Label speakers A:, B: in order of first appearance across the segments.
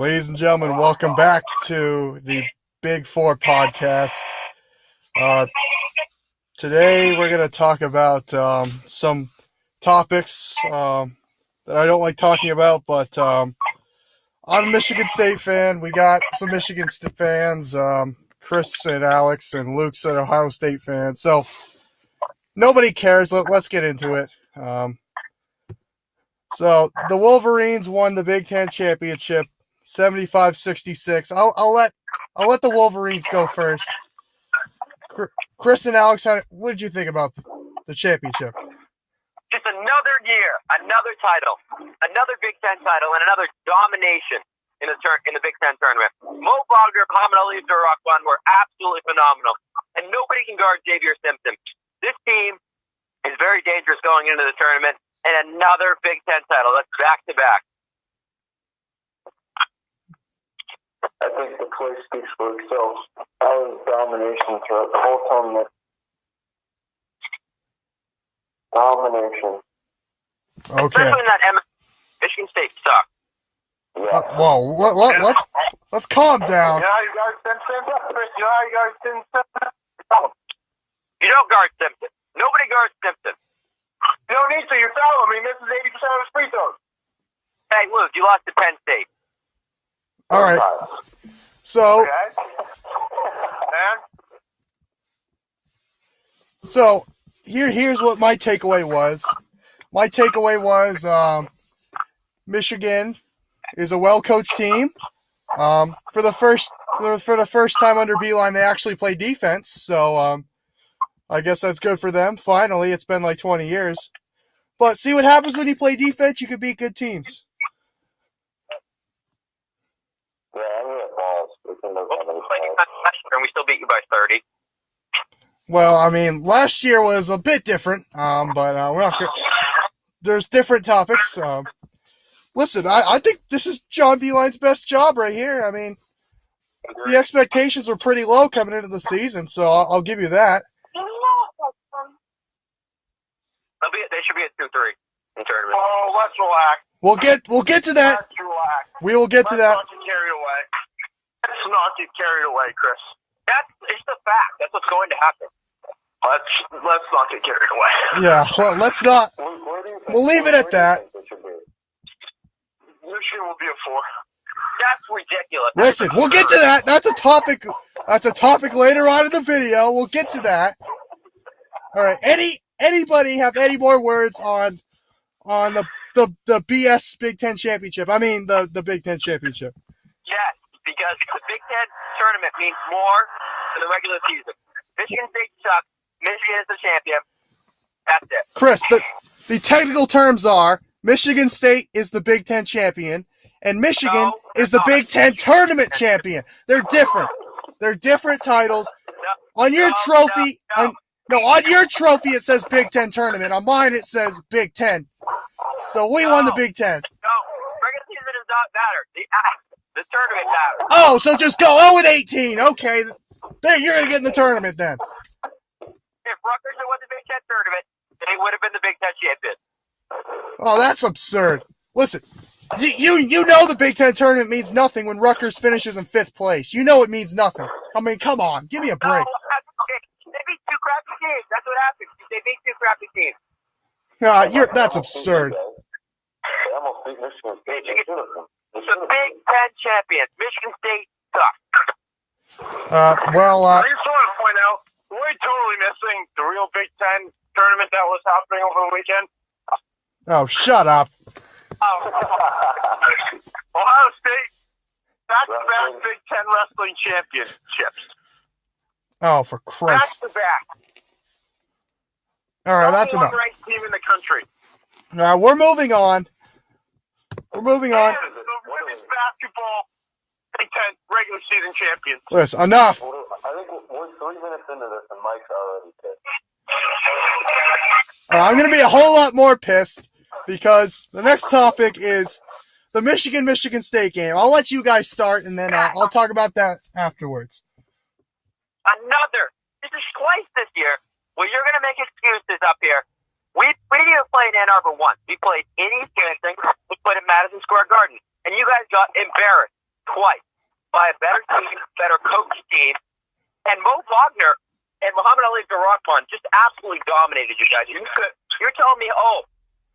A: Ladies and gentlemen, welcome back to the Big Four podcast. Today we're going to talk about some topics that I don't like talking about, but I'm a Michigan State fan. We got some Michigan State fans, Chris and Alex, and Luke's an Ohio State fan. So nobody cares. Let's get into it. So the Wolverines won the Big Ten championship, 75-66. I'll let the Wolverines go first. Chris and Alex, what did you think about the championship?
B: Just another year, another title, another Big Ten title, and another domination in the Big Ten tournament. Mo Wagner, Muhammad Ali, Abdur-Rahman were absolutely phenomenal, and nobody can guard Xavier Simpson. This team is very dangerous going into the tournament, and another Big Ten title. That's back-to-back.
C: I think the play speaks for itself. That was domination throughout the whole tournament. Domination.
A: Okay.
B: Especially in that Michigan State sucked.
C: Yeah.
A: Whoa, let's calm down.
C: You know how you guard Simpson? Chris, you know how you guard Simpson?
B: You don't guard Simpson. Nobody guards Simpson.
C: You don't need to. You foul him. He misses 80% of his free throws.
B: Hey, Luke, you lost to Penn State.
A: All right. So, here's what my takeaway was. My takeaway was Michigan is a well-coached team. For the first time under Beeline, they actually play defense. So I guess that's good for them. Finally, it's been like 20 years. But see what happens when you play defense. You can beat good teams.
C: Yeah, I mean, balls.
B: And we still beat you by 30.
A: Well, I mean, last year was a bit different, but we're not. There's different topics. Listen, I think this is John Beeline's best job right here. I mean, the expectations were pretty low coming into the season, so I'll give you that.
B: They should be at 2-3 in tournament.
C: Oh, let's relax.
A: We'll get to that.
C: Let's relax.
A: We will get to that.
C: Let's not get carried away. Let's not get carried away, Chris.
B: It's the fact. That's what's going to happen.
C: Let's not get carried away.
A: Yeah, well, let's not. We'll leave it at that.
C: Michigan will be a 4.
B: That's ridiculous.
A: Listen, we'll get to that. That's a topic. That's a topic later on in the video. We'll get to that. All right. Anybody have any more words on the BS Big Ten championship? I mean the Big Ten championship.
B: Yes, because the Big Ten tournament means more than the regular season. Michigan State sucks. Michigan is the champion. That's it.
A: Chris, the technical terms are Michigan State is the Big Ten champion, and Michigan is the Big Ten tournament champion. They're different. They're different titles. On your trophy, on your trophy it says Big Ten tournament. On mine it says Big Ten. So we won the Big Ten.
B: No, regular season does not matter. The tournament matters.
A: Oh, so just go 0-18. Okay, there you're gonna get in the tournament then.
B: If Rutgers had won the Big Ten tournament, they would have been the Big Ten champion.
A: Oh, that's absurd. Listen, you know the Big Ten tournament means nothing when Rutgers finishes in 5th place. You know it means nothing. I mean, come on, give me a break.
B: They beat 2 crappy teams. That's what happened. They beat 2 crappy teams.
A: That's absurd.
C: They almost beat Michigan State.
B: The Big Ten champions. Michigan State sucks.
C: I just want to point out, we're totally missing the real Big Ten tournament that was happening over the weekend.
A: Oh, shut up.
C: Ohio State, back-to-back Big Ten wrestling championships.
A: Oh, for Christ.
C: Back-to-back.
A: All right, that's enough.
C: Ranked team in the country.
A: Now, we're moving on.
C: And the women's basketball Big Ten regular season champions.
A: Listen, enough.
C: I think we're 3 minutes into this and Mike's already pissed.
A: I'm going to be a whole lot more pissed because the next topic is the Michigan State game. I'll let you guys start, and then I'll talk about that afterwards.
B: This is twice this year where you're going to make excuses up here. We didn't play in Ann Arbor once. We played in East Lansing. We played at Madison Square Garden. And you guys got embarrassed. twice by a better team, better coach team, and Mo Wagner and Muhammad Ali Abdul-Rahman just absolutely dominated you guys. You're telling me, oh,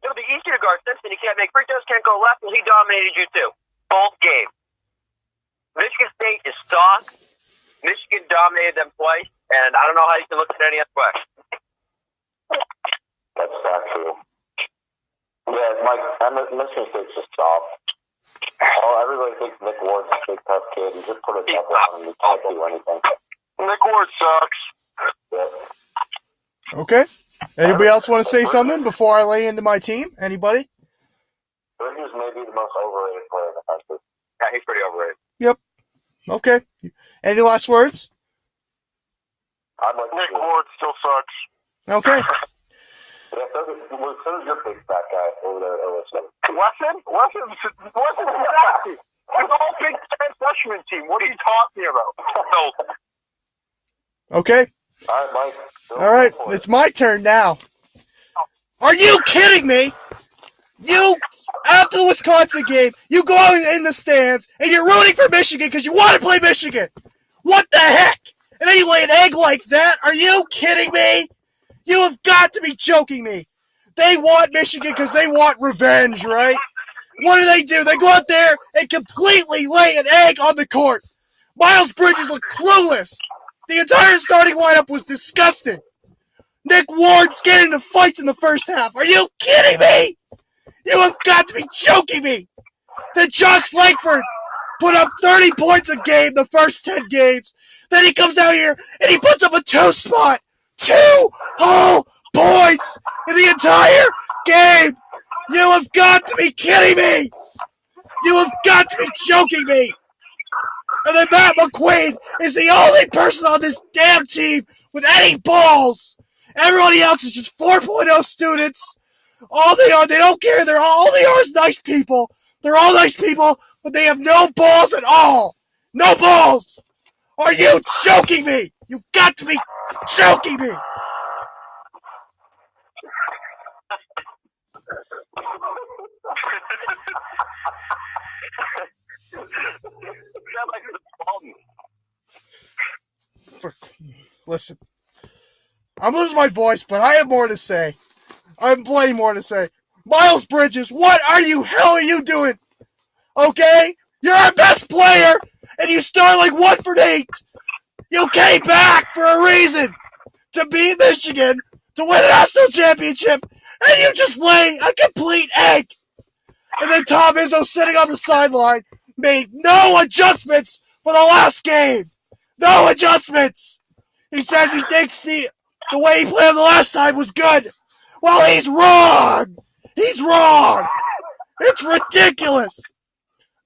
B: it'll be easier to guard Simpson. He can't make free throws, can't go left. Well, he dominated you too. Both games. Michigan State is soft. Michigan dominated them twice, and I don't know how you can look at any other way.
C: That's not true. Yeah, Mike, Michigan State's just soft. Oh, everybody thinks Nick Ward's a big tough kid. He just put a double on him. He can't do anything. Nick Ward sucks. Yeah.
A: Okay. Anybody else want to say something before I lay into my team? Anybody?
C: Bridges may be the most overrated player in the country.
B: Yeah, he's pretty overrated.
A: Yep. Okay. Any last words?
C: Nick Ward still sucks.
A: Okay.
C: Yeah, so does your big fat guy over there at LSU. Wesson exactly. It's all Big Ten freshman team. What are you talking about? No.
A: Okay.
C: All right, Mike.
A: All right. It's my turn now. Are you kidding me? After the Wisconsin game, you go out in the stands and you're rooting for Michigan because you want to play Michigan. What the heck? And then you lay an egg like that? Are you kidding me? You have got to be joking me. They want Michigan because they want revenge, right? What do? They go out there and completely lay an egg on the court. Miles Bridges looked clueless. The entire starting lineup was disgusting. Nick Ward's getting into fights in the first half. Are you kidding me? You have got to be joking me. Then Josh Langford put up 30 points a game the first 10 games. Then he comes out here and he puts up a 2 spot. 2 whole points in the entire game. You have got to be kidding me. You have got to be joking me. And then Matt McQuaid is the only person on this damn team with any balls. Everybody else is just 4.0 students. All they don't care. All they are is nice people. They're all nice people, but they have no balls at all. No balls. Are you joking me? You've got to be joking me. Listen, I'm losing my voice, but I have more to say. I have plenty more to say. Miles Bridges, what hell are you doing? Okay? You're our best player, and you start like 1 for 8. You came back for a reason. To beat Michigan, to win a national championship, and you just lay a complete egg. And then Tom Izzo sitting on the sideline made no adjustments for the last game. No adjustments. He says he thinks the way he played the last time was good. Well, he's wrong. He's wrong. It's ridiculous.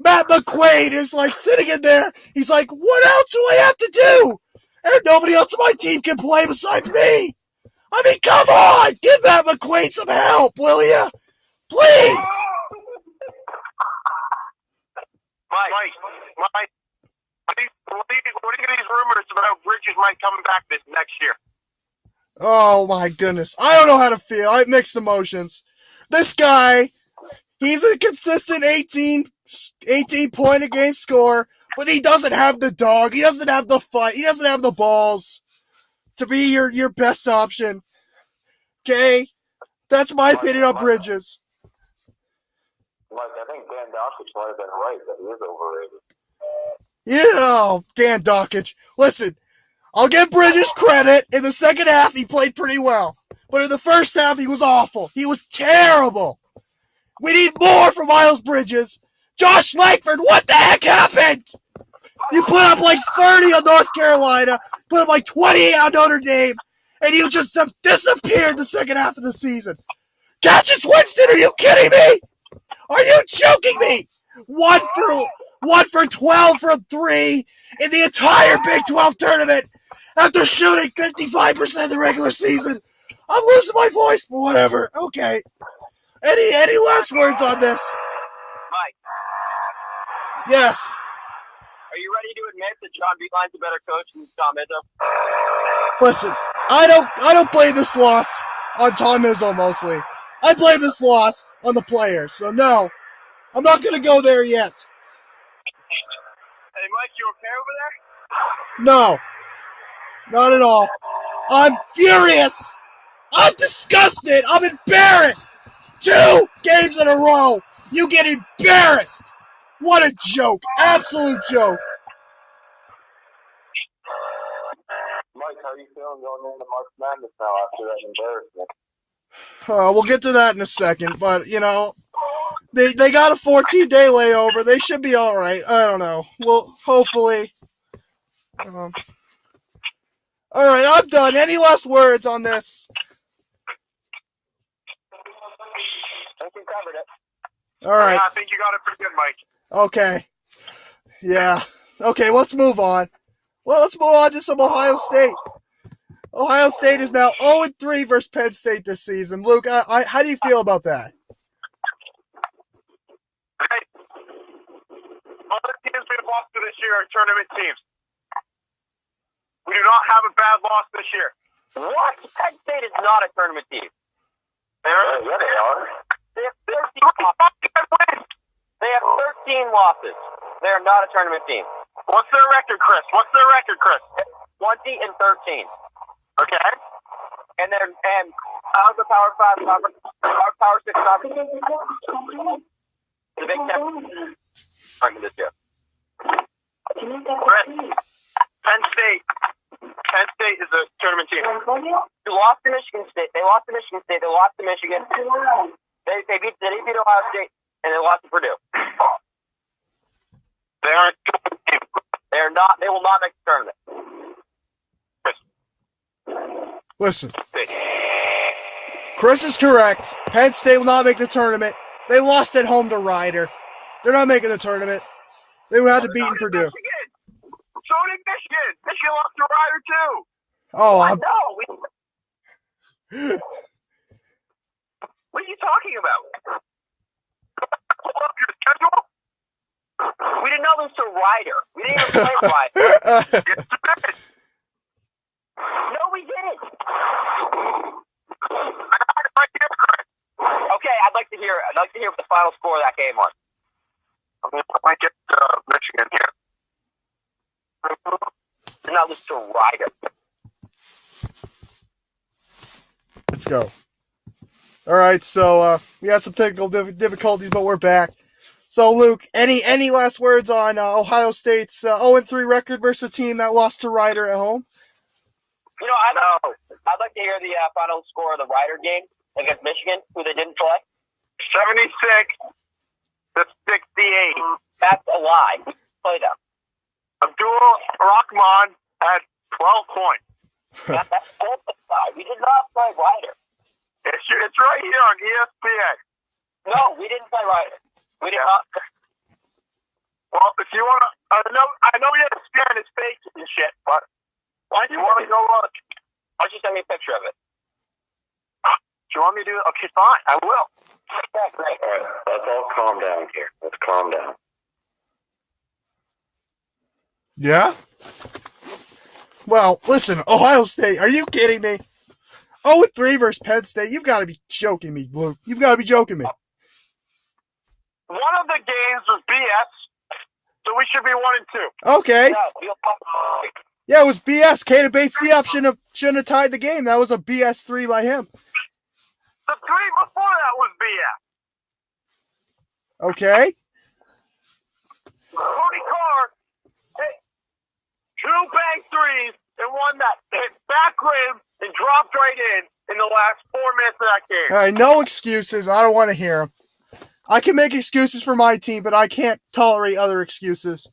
A: Matt McQuaid is like sitting in there. He's like, what else do I have to do? And nobody else on my team can play besides me. I mean, come on. Give Matt McQuaid some help, will you? Please.
C: Mike, what do you these rumors about Bridges might come back this next year?
A: Oh, my goodness. I don't know how to feel. I have mixed emotions. This guy, he's a consistent 18-point-a-game scorer, but he doesn't have the dog. He doesn't have the fight. He doesn't have the balls to be your best option. Okay? That's my opinion on Bridges.
C: Mike, I think Dan Dockich might have been right that he is overrated.
A: Dan Dockich. Listen, I'll give Bridges credit. In the second half, he played pretty well. But in the first half, he was awful. He was terrible. We need more from Miles Bridges. Josh Langford, what the heck happened? You put up like 30 on North Carolina, put up like 28 on Notre Dame, and you just disappeared the second half of the season. Cassius Winston, are you kidding me? Are you joking me? 1 for 12 from 3 in the entire Big 12 tournament after shooting 55% of the regular season. I'm losing my voice, but whatever. Okay. Any last words on this?
B: Mike.
A: Yes.
B: Are you ready to admit that John Beeline's a better coach than Tom Izzo?
A: Listen, I don't blame this loss on Tom Izzo mostly. I blame this loss on the players. So no, I'm not going to go there yet.
C: Hey, Mike, you okay over there?
A: No, not at all. I'm furious. I'm disgusted. I'm embarrassed. 2 games in a row. You get embarrassed. What a joke. Absolute joke.
C: Mike, how are you feeling going into March Madness now after that embarrassment?
A: We'll get to that in a second, but, you know, they got a 14-day layover. They should be all right. I don't know. Well, hopefully. All right, I'm done. Any last words on this?
C: I think you covered it.
A: All right.
C: Yeah, I think you got it pretty good, Mike.
A: Okay. Yeah. Okay, let's move on. Well, let's move on to some Ohio State. Ohio State is now 0-3 versus Penn State this season. Luke, how do you feel about that?
C: Hey, all the teams we've lost to this year are tournament teams. We do not have a bad loss this year.
B: What? Penn State is not a tournament team.
C: Yeah, they are.
B: They have 13 losses. They have 13 losses. They are not a tournament team.
C: What's their record, Chris?
B: 20-13.
C: Okay.
B: And how's the Power 5 conference? Power 6 conference? The Big Ten. This year.
C: Chris, Penn State is a tournament team.
B: They lost to Michigan State. They lost to Michigan State. They lost to Michigan. They beat Ohio State, and they lost to Purdue.
C: They aren't a tournament team.
B: They will not make the tournament.
A: Listen. Chris is correct. Penn State will not make the tournament. They lost at home to Rider. They're not making the tournament. They would have to beat Purdue.
C: So did Michigan. Michigan lost to Rider, too.
A: Oh,
C: What are you talking about? Pull up your schedule?
B: We did not lose to Rider. We didn't even play Rider.
C: Yes, you did.
B: No, we didn't.
C: Okay,
B: I'd like to hear what the final score of that game was.
C: I might get Michigan here.
B: Did not lose to Rider.
A: let's go. All right, so we had some technical difficulties, but we're back. So, Luke, any last words on Ohio State's 0-3 record versus a team that lost to Rider at home?
B: You know, I'd like to hear the final score of the Rider game against Michigan, who they didn't play.
C: 76-68.
B: That's a lie. We play them.
C: Abdul Rahman had 12 points.
B: That's both a lie. We did not play Rider.
C: It's right here on ESPN.
B: No, we didn't play Rider. We did not.
C: Well, if you want to, I know ESPN is fake and shit, but why do you want to go look?
B: Why don't you send me a picture of it?
C: Do you want me to do it? Okay, fine. I will.
B: Yeah, great.
C: All right, let's all calm down here. Let's calm down.
A: Yeah? Well, listen, Ohio State, are you kidding me? 0-3 versus Penn State? You've got to be joking me, Luke. You've got to be joking me.
C: One of the games was BS, so we should be 1-2.
A: Okay. Yeah, it was BS. Kata Bates the shouldn't have tied the game. That was a BS 3 by him.
C: The 3 before that was BS.
A: Okay.
C: Cody Carr hit 2 bank threes and one that hit back rim and dropped right in the last 4 minutes of that game.
A: All right, no excuses. I don't want to hear them. I can make excuses for my team, but I can't tolerate other excuses.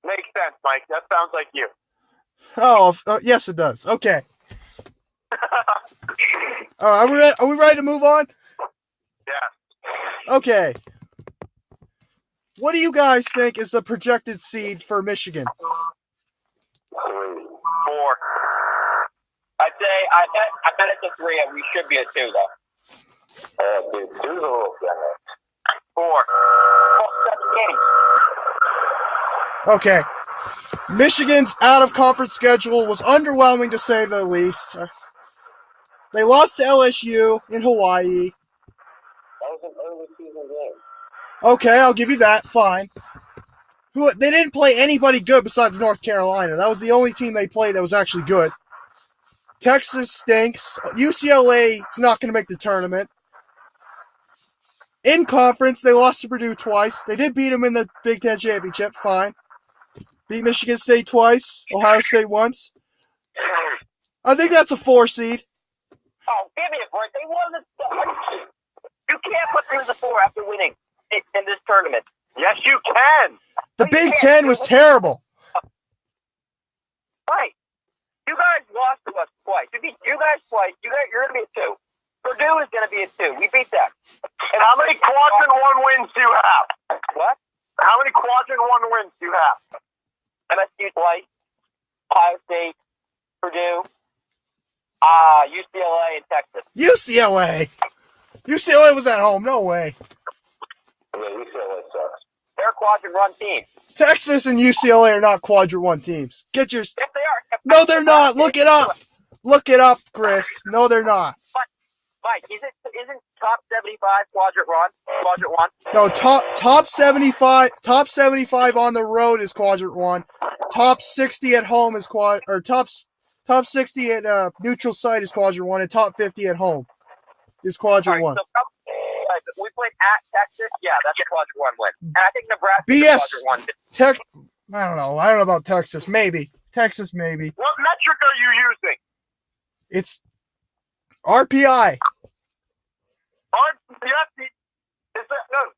C: Makes sense, Mike. That sounds like you.
A: Oh, yes, it does. Okay. All right, are we ready to move on?
C: Yeah.
A: Okay. What do you guys think is the projected seed for Michigan?
C: 4.
B: I'd say I bet it's a 3, and we should be a 2 though.
C: Dude, 2's a little generous. 4.
B: Well, 7 games.
A: Okay. Michigan's out-of-conference schedule was underwhelming to say the least. They lost to LSU in Hawaii.
C: That was an early season game.
A: Okay, I'll give you that. Fine. They didn't play anybody good besides North Carolina. That was the only team they played that was actually good. Texas stinks. UCLA is not going to make the tournament. In conference, they lost to Purdue twice. They did beat them in the Big Ten Championship. Fine. Beat Michigan State twice. Ohio State once. I think that's a 4 seed.
B: Oh, give me a break. They won the... You can't put them as a 4 after winning in this tournament.
C: Yes, you can.
A: The Big Ten was terrible.
B: Right. You guys lost to us twice. You beat you guys twice. You're going to be a 2. Purdue is going to be a 2. We beat them.
C: And how many quadrant 1 wins do you have?
B: What?
C: How many quadrant 1 wins do you have?
B: MSU twice. Ohio State. Purdue. UCLA and Texas.
A: UCLA? UCLA was at home. No way.
C: Yeah, UCLA sucks.
B: They're a quadrant 1 team.
A: Texas and UCLA are not quadrant 1 teams. Get your...
B: Yes, they are.
A: No, they're not. Look it up. Look it up, Chris. No, they're not.
B: Mike, isn't top 75 quadrant 1?
A: No, top 75 on the road is quadrant 1. Top 60 at home is top 60 at neutral site is quadrant 1, and top 50 at home is quadrant 1.
B: So, we played at Texas. Yeah, that's a quadrant 1 win. And I think Nebraska
A: BS.
B: quadrant 1.
A: I don't know. I don't know about Texas. Maybe. Texas, maybe.
C: What metric are you using?
A: It's RPI.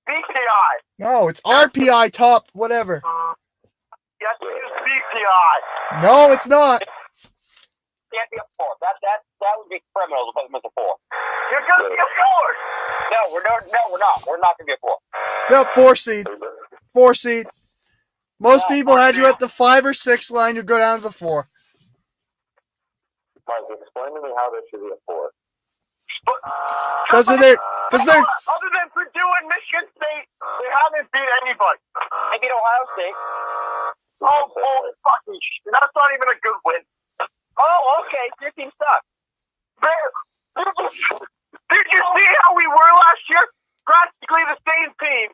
C: BPI.
A: No, it's RPI top whatever.
C: Yes, you use BPI.
A: No, it's not.
B: Can't be a 4. That would be criminal to put them as a 4.
C: You're going to be a 4.
B: No, we're not. We're not going to be a 4.
A: No, 4 seed. 4 seed. Most people had you at the 5 or 6 line. You go down to the 4.
C: Mike, explain to me how there should be a 4.
A: Because they're
C: Other than Purdue and Michigan State, they haven't beat anybody.
B: They beat Ohio State.
C: Oh, fucking shit. That's not even a good win.
B: Oh, okay. Your team sucks.
C: Did you see how we were last year? Practically the same team.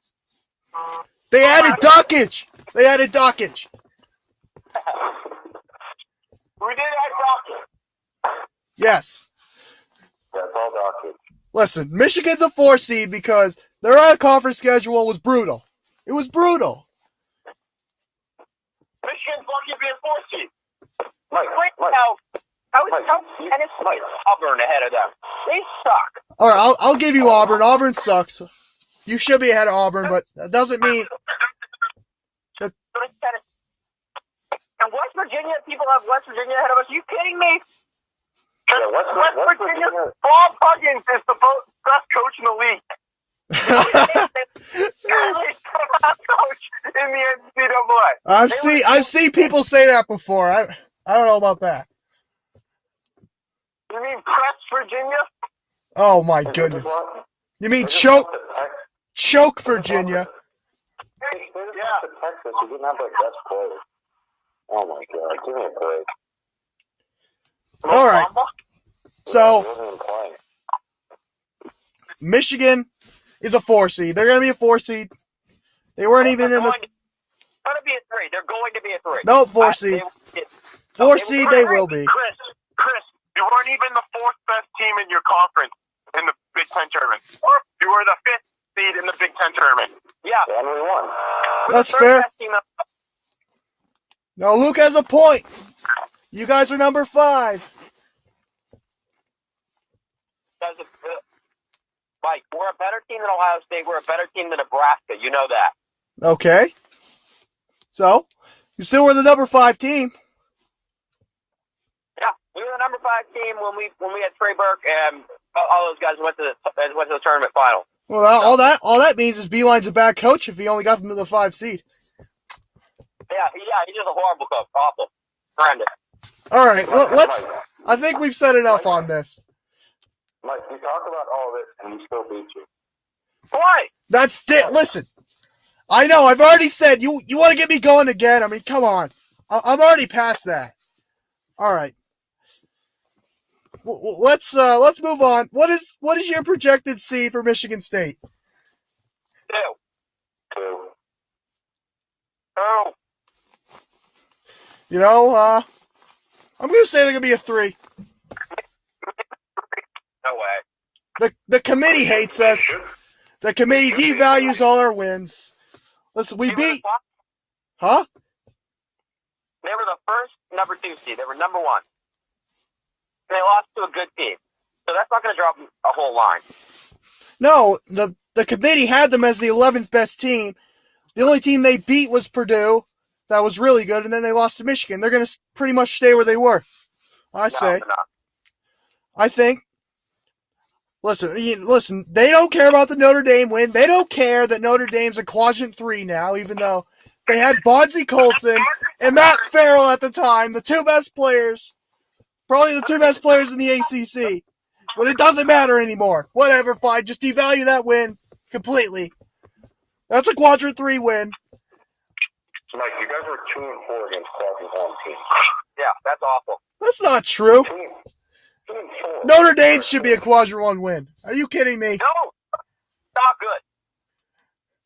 A: they added Dockage. They added Dockage.
C: We did add Dockage.
A: Yes.
C: That's all Dockage.
A: Listen, Michigan's a 4 seed because their out-of-conference schedule was brutal. It was brutal.
C: Michigan's lucky to be a 4 seed.
B: How is Tennessee Auburn ahead of them? They suck.
A: All right, I'll give you Auburn. Auburn sucks. You should be ahead of Auburn, but that doesn't mean...
B: And West Virginia, people have West Virginia ahead of us. Are you kidding me?
C: Yeah, West Virginia. Bob Huggins is the best coach in the league. Coach in the NCAA.
A: I've seen people say that before. I don't know about that.
C: You mean press Virginia?
A: Oh my goodness. You mean choke Virginia?
C: Yeah. Texas, you didn't have the best players. Oh my god, give me a break.
A: All right. So Michigan is a 4 seed. They're going to be a 4 seed. They weren't even in the...
B: Going to be a 3. They're going to be a 3.
A: No, 4 seed. 4 seed they will be.
C: Chris, you weren't even the 4th best team in your conference in the Big Ten tournament. You were the 5th seed in the Big Ten tournament.
B: Yeah.
C: And we won.
A: That's fair. No, Luke has a point. You guys are number 5.
B: Mike, we're a better team than Ohio State. We're a better team than Nebraska. You know that.
A: Okay. So, you still were the number 5 team.
B: Yeah, we were the number 5 team when we had Trey Burke and all those guys went to the tournament final.
A: Well, all that means is Beeline's a bad coach if he only got them to the 5 seed.
B: Yeah, he's just a horrible coach. Awful. Horrendous.
A: All right, let's. I think we've said enough on this.
C: Mike, you talk about all this and we still beat you.
B: Why?
A: That's it. Listen, I know. I've already said you want to get me going again. I mean, come on. I'm already past that. All right. Let's move on. What is your projected seed for Michigan State?
B: 2.
C: Oh.
A: You know, I'm going to say they're going to be a 3.
C: No way.
A: The committee hates us. The committee devalues all our wins. Listen, we beat... Huh?
B: They were the first number 2 seed. They were number 1. They lost to a good team. So that's not going to drop a whole line.
A: No, the committee had them as the 11th best team. The only team they beat was Purdue. That was really good, and then they lost to Michigan. They're going to pretty much stay where they were. I think. Listen, they don't care about the Notre Dame win. They don't care that Notre Dame's a quadrant 3 now, even though they had Bonzi Colson and Matt Farrell at the time, the 2 best players. Probably the 2 best players in the ACC. But it doesn't matter anymore. Whatever, fine. Just devalue that win completely. That's a quadrant 3 win.
C: Mike, you guys were 2-4 against quadrant 1 teams.
B: Yeah, that's awful.
A: That's not true.
C: 2-4.
A: Notre Dame should be a quadrant 1 win. Are you kidding me?
B: No, not good.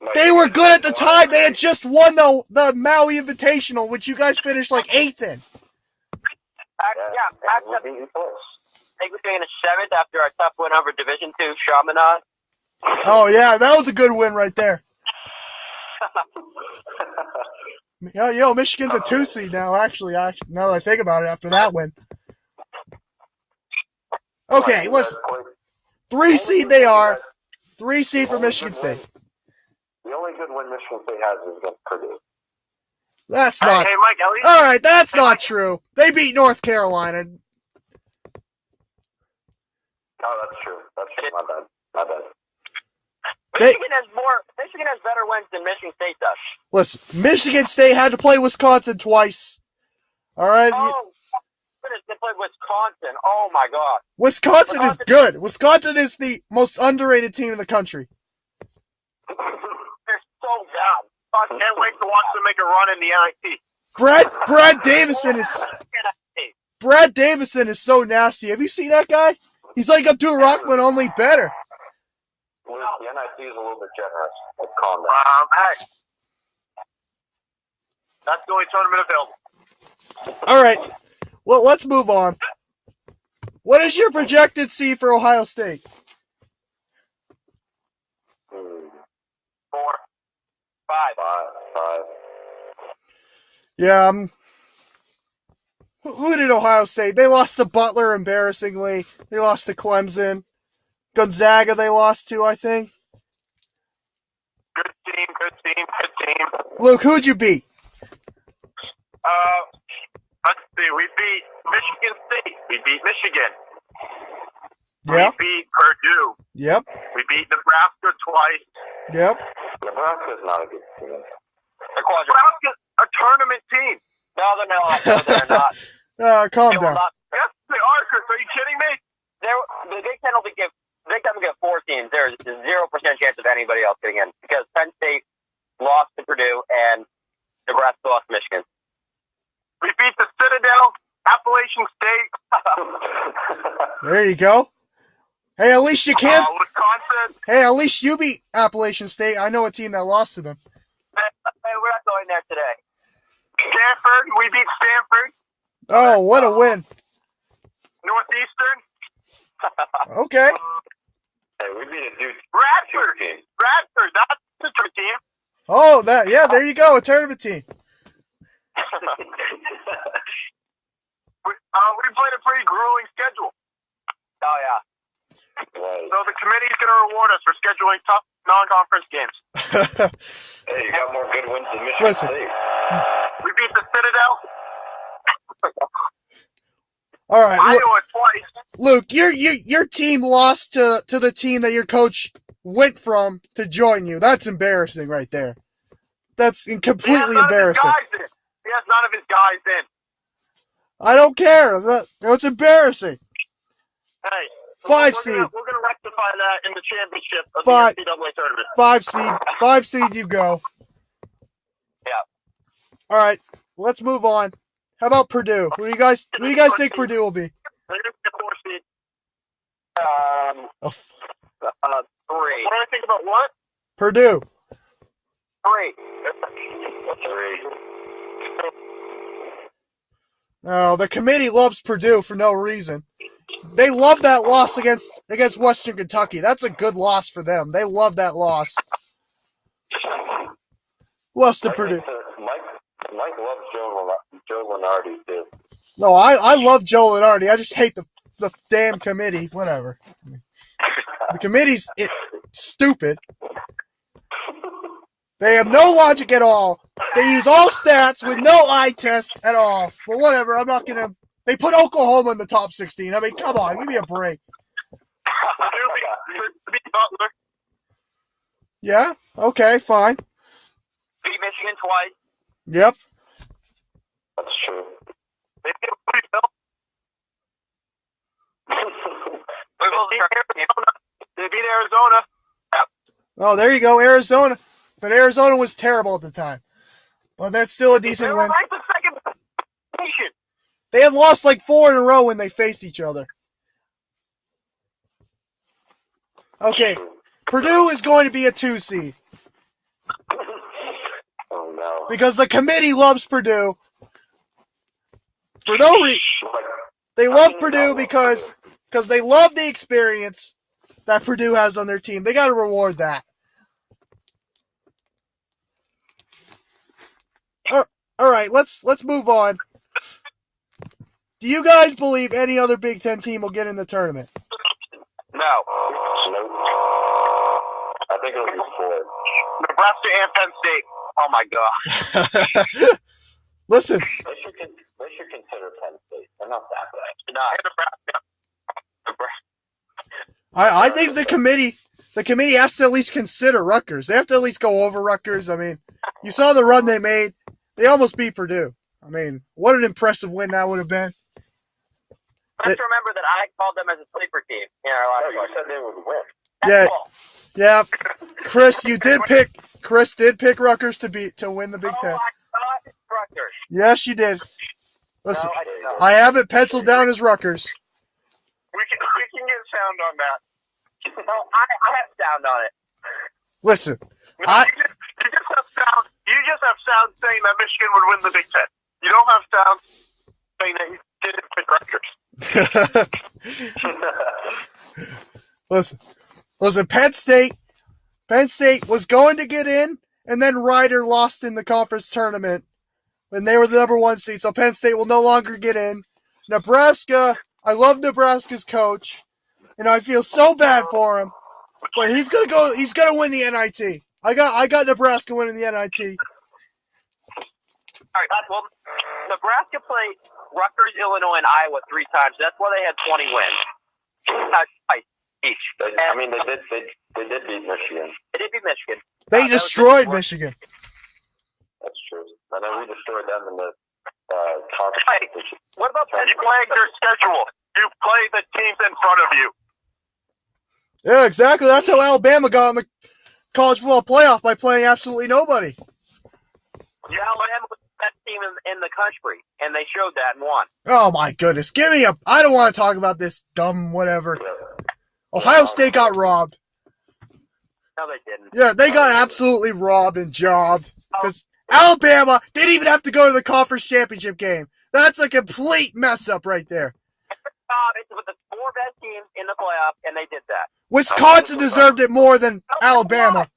C: Mike,
A: They were good at the time. They had just won the Maui Invitational, which you guys finished like 8th in.
B: They were in 7th after our tough win over Division II Chaminade.
A: Oh, yeah, that was a good win right there. Yo, Michigan's a 2 seed now, actually, now that I think about it, after that win. Okay, listen. 3 seed they are. 3 seed for Michigan State.
C: The only good win Michigan State has is against Purdue.
A: That's not...
B: Hey, Mike, at least...
A: All right, that's not true. They beat North Carolina.
C: Oh, that's true. That's true. My bad.
B: Michigan has better wins than Michigan State does.
A: Listen, Michigan State had to play Wisconsin twice. All right?
B: Oh, they played Wisconsin. Oh, my God.
A: Wisconsin is good. Wisconsin is the most underrated team in the country.
B: They're so down. I can't wait to watch them make a run in the NIT.
A: Brad Davison is so nasty. Have you seen that guy? He's like Abdul Rahman, only better.
C: The NIT is a little bit generous. Like, calm down.
B: Hey. That's the only tournament available.
A: All right. Well, let's move on. What is your projected seed for Ohio State?
B: 4, 5.
C: 5.
A: Yeah, who did Ohio State? They lost to Butler, embarrassingly. They lost to Clemson. Gonzaga they lost to, I think.
B: Good team.
A: Luke, who'd you beat?
B: Let's see. We beat Michigan State. We beat Michigan.
A: Yeah.
B: We beat Purdue.
A: Yep.
B: We beat Nebraska twice.
A: Yep.
C: Nebraska's not a good team.
B: Nebraska's a tournament team. No, they're not.
A: Calm down.
B: Yes, they are, Chris. Are you kidding me? The Big Ten will give 4 teams. There's 0% chance of anybody else getting in because Penn State lost to Purdue and Nebraska lost to Michigan. We beat the Citadel, Appalachian State.
A: There you go. Hey, at least you can.
B: Wisconsin.
A: Hey, at least you beat Appalachian State. I know a team that lost to them.
B: Hey, we're not going there today. Stanford. We beat Stanford.
A: Oh, what a win.
B: Northeastern.
A: Okay.
C: Hey, we beat a dude.
B: Bradford. That's the team.
A: Oh, yeah, there you go. A tournament team.
B: We played a pretty grueling schedule. Oh, yeah.
C: Right.
B: So the committee's going to reward us for scheduling tough non-conference games.
C: Hey, you got more good wins than Michigan State.
B: We beat the Citadel.
A: All right,
B: Iowa twice.
A: Luke, your team lost to the team that your coach went from to join you. That's embarrassing right there. That's completely embarrassing.
B: He has none of his guys in.
A: I don't care. That's embarrassing.
B: Hey,
A: 5 seed.
B: We're going to rectify that in the championship of the NCAA tournament.
A: 5 seed. 5 seed you go.
B: Yeah.
A: All right, let's move on. How about Purdue? Who do you guys think Purdue will be?
B: They're going to be a 4 seed. 3. What do I think about what?
A: Purdue.
B: 3.
A: No, the committee loves Purdue for no reason. They love that loss against Western Kentucky. That's a good loss for them. They love that loss. Who else did Purdue?
C: Mike loves Joe Lunardi, too.
A: No, I love Joe Lunardi. I just hate the damn committee. Whatever. The committee's stupid. They have no logic at all. They use all stats with no eye test at all. But whatever, I'm not going to... They put Oklahoma in the top 16. I mean, come on, give me a break. Yeah? Okay, fine.
B: Beat Michigan twice.
A: Yep.
C: That's true.
B: They beat Arizona.
A: Oh, there you go, Arizona. But Arizona was terrible at the time. But that's still a decent win. They had lost like 4 in a row when they faced each other. Okay, Purdue is going to be a 2 seed.
C: Oh, no.
A: Because the committee loves Purdue. For no reason. They love Purdue because they love the experience that Purdue has on their team. They got to reward that. All right, let's move on. Do you guys believe any other Big Ten team will get in the tournament?
B: No.
C: Nope. I think it'll be 4.
B: Nebraska and Penn State. Oh my God.
A: Listen.
C: They should consider Penn State. They're not that bad.
B: Nebraska.
A: I think the committee has to at least consider Rutgers. They have to at least go over Rutgers. I mean, you saw the run they made. They almost beat Purdue. I mean, what an impressive win that would have been.
B: Let's remember that I called them as a sleeper team in our last
C: you said they would win.
A: Yeah. Chris did pick Rutgers to win the Big Ten.
B: I thought Rutgers.
A: Yes, you did. Listen,
B: No, I did not.
A: I have it penciled down as Rutgers.
B: We can get sound on that. No, I have sound on it.
A: Listen,
B: You just have sound saying that Michigan would win the Big Ten. You don't have sound saying that you didn't pick Rutgers. Listen, Penn State was going to get in, and then Ryder lost in the conference tournament when they were the number 1 seed, so Penn State will no longer get in. Nebraska, I love Nebraska's coach, and I feel so bad for him, but he's gonna win the NIT. I got Nebraska winning the NIT. All right, well, Nebraska played Rutgers, Illinois, and Iowa 3 times. That's why they had 20 wins. Each.
C: They did beat Michigan.
B: They did beat Michigan.
A: They destroyed Michigan.
C: That's true. And then we destroyed them in the conference.
B: Hey, what about you playing their schedule? You play the teams in front of you.
A: Yeah, exactly. That's how Alabama got in the college football playoff, by playing absolutely nobody.
B: Yeah, Alabama was the best team in the country, and they showed that and won.
A: Oh my goodness. I don't want to talk about this dumb whatever. Ohio State got robbed.
B: No, they didn't.
A: Yeah, they got absolutely robbed and jobbed. Because Alabama didn't even have to go to the conference championship game. That's a complete mess up right there.
B: It's with the 4 best teams in the playoff, and they did that.
A: Wisconsin deserved it more than Alabama.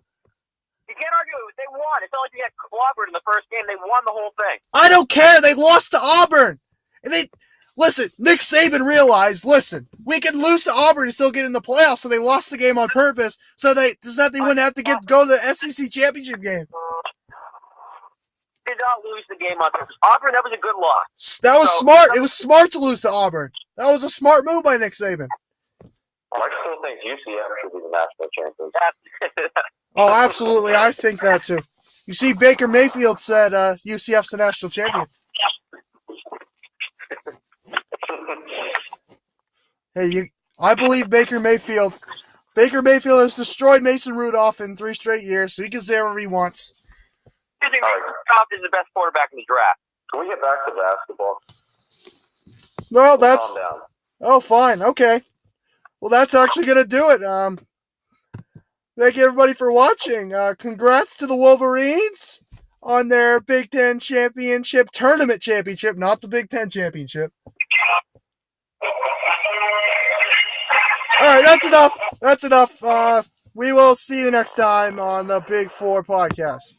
B: You can't argue it. They won. It's not like they got clobbered in the first game. They won the whole thing.
A: I don't care. They lost to Auburn. And listen, Nick Saban realized, we can lose to Auburn and still get in the playoffs, so they lost the game on purpose so that they wouldn't have to go to the SEC championship game.
B: Did not lose the game on purpose. Auburn, that was a good loss.
A: That was smart. It was smart to lose to Auburn. That was a smart move by Nick Saban.
C: I still think UCF should be the national champions.
A: Oh, absolutely. I think that too. You see, Baker Mayfield said UCF's the national champion. Hey, I believe Baker Mayfield. Baker Mayfield has destroyed Mason Rudolph in 3 straight years, so he can say whatever he wants.
B: I think Rudolph is the best quarterback in the draft.
C: Can we get back to basketball?
A: No, that's...
C: Calm down.
A: Oh, fine. Okay. Well, that's actually going to do it. Thank you, everybody, for watching. Congrats to the Wolverines on their Big Ten championship, tournament championship, not the Big Ten championship. All right, that's enough. That's enough. We will see you next time on the Big Four podcast.